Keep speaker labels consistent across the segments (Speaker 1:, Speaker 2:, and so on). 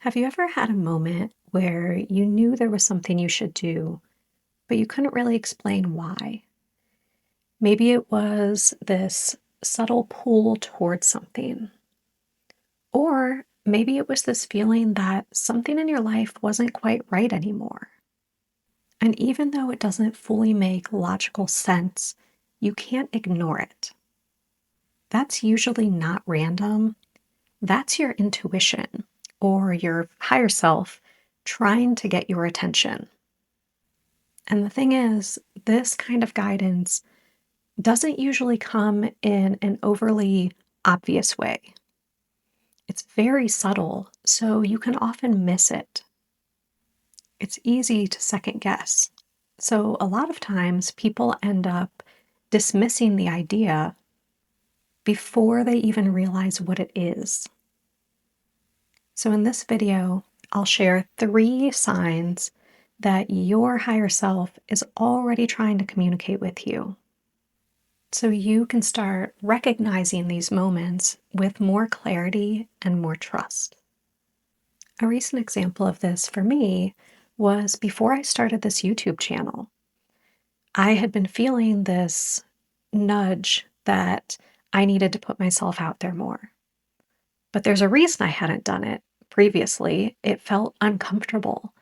Speaker 1: Have you ever had a moment where you knew there was something you should do, but you couldn't really explain why? Maybe it was this subtle pull towards something, or maybe it was this feeling that something in your life wasn't quite right anymore. And even though it doesn't fully make logical sense, you can't ignore it. That's usually not random. That's your intuition or your higher self trying to get your attention. And the thing is, this kind of guidance doesn't usually come in an overly obvious way. It's very subtle, so you can often miss it. It's easy to second guess. So, a lot of times, people end up dismissing the idea before they even realize what it is. So, in this video, I'll share 3 signs that your higher self is already trying to communicate with you. So you can start recognizing these moments with more clarity and more trust. A recent example of this for me was before I started this YouTube channel. I had been feeling this nudge that I needed to put myself out there more. But there's a reason I hadn't done it previously. It felt uncomfortable.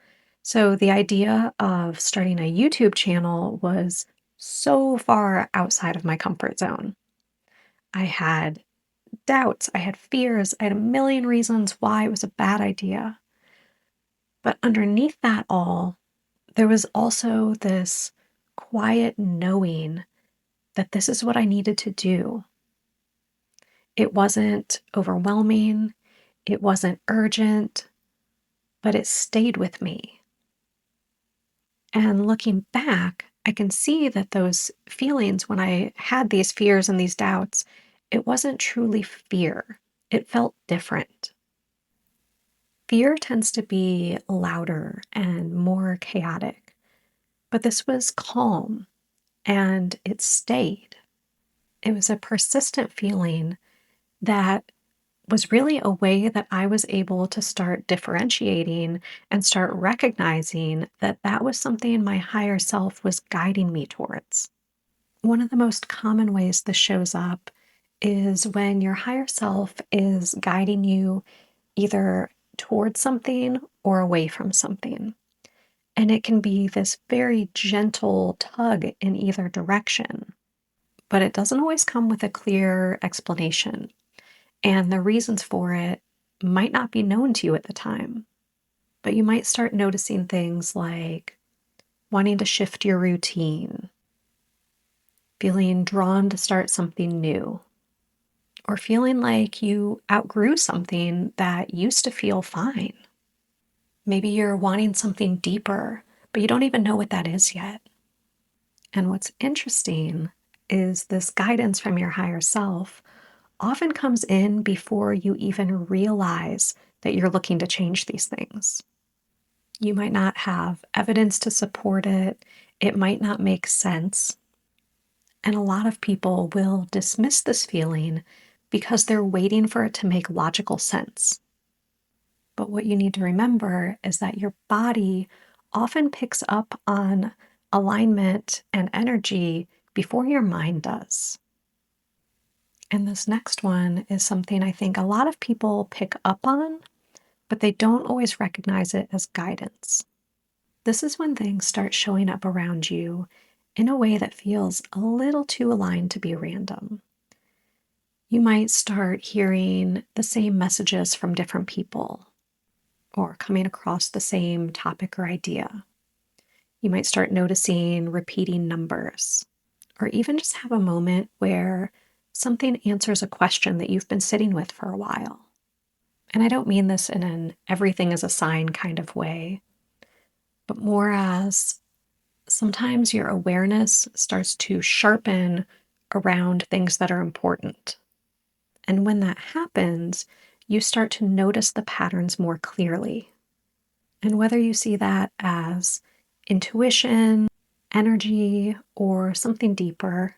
Speaker 1: So the idea of starting a YouTube channel was so far outside of my comfort zone. I had doubts, I had fears, I had a million reasons why it was a bad idea. But underneath that all, there was also this quiet knowing that this is what I needed to do. It wasn't overwhelming, it wasn't urgent, but it stayed with me. And looking back, I can see that those feelings, when I had these fears and these doubts, it wasn't truly fear. It felt different. Fear tends to be louder and more chaotic, but this was calm and it stayed. It was a persistent feeling that was really a way that I was able to start differentiating and start recognizing that that was something my higher self was guiding me towards. One of the most common ways this shows up is when your higher self is guiding you either towards something or away from something. And it can be this very gentle tug in either direction, but it doesn't always come with a clear explanation. And the reasons for it might not be known to you at the time, but you might start noticing things like wanting to shift your routine, feeling drawn to start something new, or feeling like you outgrew something that used to feel fine. Maybe you're wanting something deeper, but you don't even know what that is yet. And what's interesting is this guidance from your higher self often comes in before you even realize that you're looking to change these things. You might not have evidence to support it, it might not make sense. And a lot of people will dismiss this feeling because they're waiting for it to make logical sense. But what you need to remember is that your body often picks up on alignment and energy before your mind does. And this next one is something I think a lot of people pick up on, but they don't always recognize it as guidance. This is when things start showing up around you in a way that feels a little too aligned to be random. You might start hearing the same messages from different people or coming across the same topic or idea. You might start noticing repeating numbers, or even just have a moment where something answers a question that you've been sitting with for a while. And I don't mean this in an everything is a sign kind of way, but more as sometimes your awareness starts to sharpen around things that are important. And when that happens, you start to notice the patterns more clearly. And whether you see that as intuition, energy, or something deeper,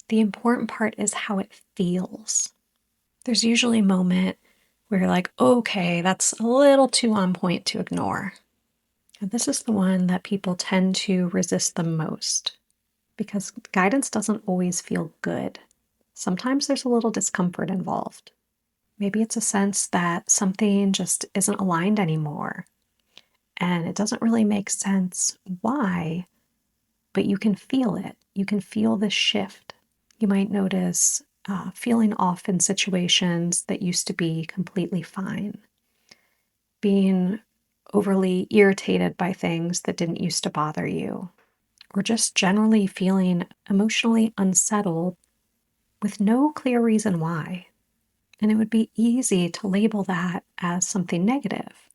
Speaker 1: the important part is how it feels. There's usually a moment where you're like, okay, that's a little too on point to ignore. And this is the one that people tend to resist the most because guidance doesn't always feel good. Sometimes there's a little discomfort involved. Maybe it's a sense that something just isn't aligned anymore and it doesn't really make sense why, but you can feel it. You can feel this shift. You might notice feeling off in situations that used to be completely fine, being overly irritated by things that didn't used to bother you, or just generally feeling emotionally unsettled with no clear reason why. And it would be easy to label that as something negative,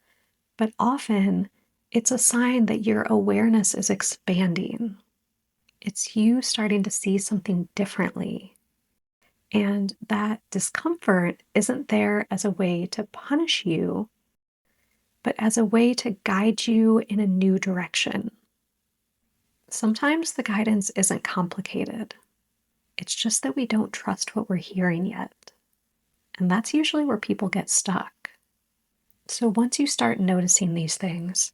Speaker 1: but often it's a sign that your awareness is expanding. It's you starting to see something differently. And that discomfort isn't there as a way to punish you, but as a way to guide you in a new direction. Sometimes the guidance isn't complicated. It's just that we don't trust what we're hearing yet. And that's usually where people get stuck. So once you start noticing these things,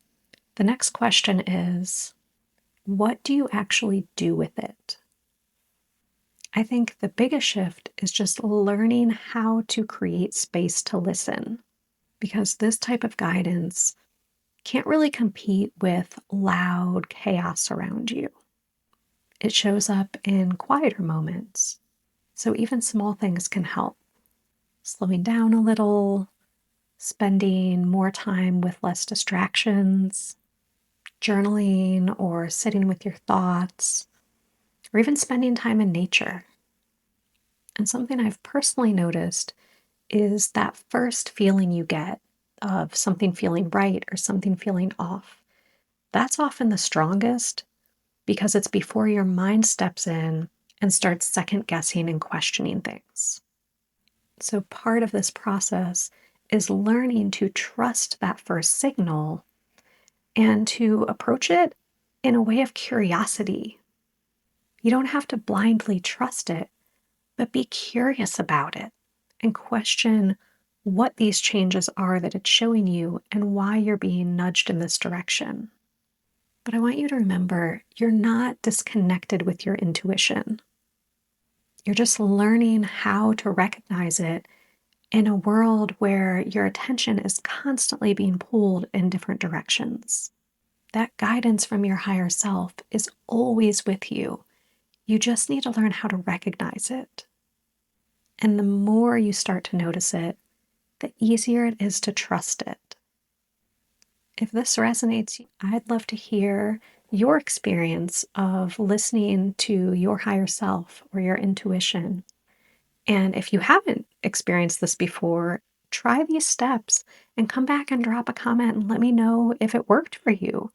Speaker 1: the next question is, what do you actually do with it? I think the biggest shift is just learning how to create space to listen, because this type of guidance can't really compete with loud chaos around you. It shows up in quieter moments. So even small things can help. Slowing down a little, spending more time with less distractions, journaling or sitting with your thoughts, or even spending time in nature. And something I've personally noticed is that first feeling you get of something feeling right or something feeling off. That's often the strongest because it's before your mind steps in and starts second guessing and questioning things. So, part of this process is learning to trust that first signal and to approach it in a way of curiosity. You don't have to blindly trust it, but be curious about it and question what these changes are that it's showing you and why you're being nudged in this direction. But I want you to remember you're not disconnected with your intuition. You're just learning how to recognize it in a world where your attention is constantly being pulled in different directions. That guidance from your higher self is always with you. You just need to learn how to recognize it. And the more you start to notice it, the easier it is to trust it. If this resonates, I'd love to hear your experience of listening to your higher self or your intuition. And if you haven't experienced this before, try these steps and come back and drop a comment and let me know if it worked for you.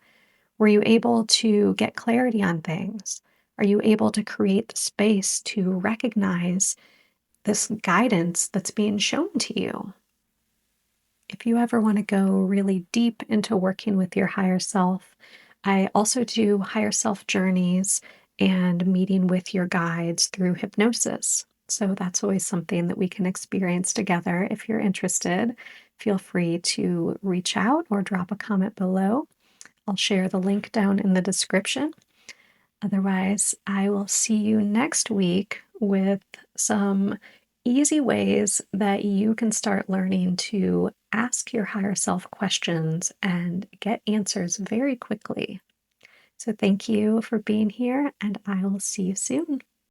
Speaker 1: Were you able to get clarity on things? Are you able to create the space to recognize this guidance that's being shown to you? If you ever want to go really deep into working with your higher self, I also do higher self journeys and meeting with your guides through hypnosis. So that's always something that we can experience together. If you're interested, feel free to reach out or drop a comment below. I'll share the link down in the description. Otherwise, I will see you next week with some easy ways that you can start learning to ask your higher self questions and get answers very quickly. So, thank you for being here, and I will see you soon.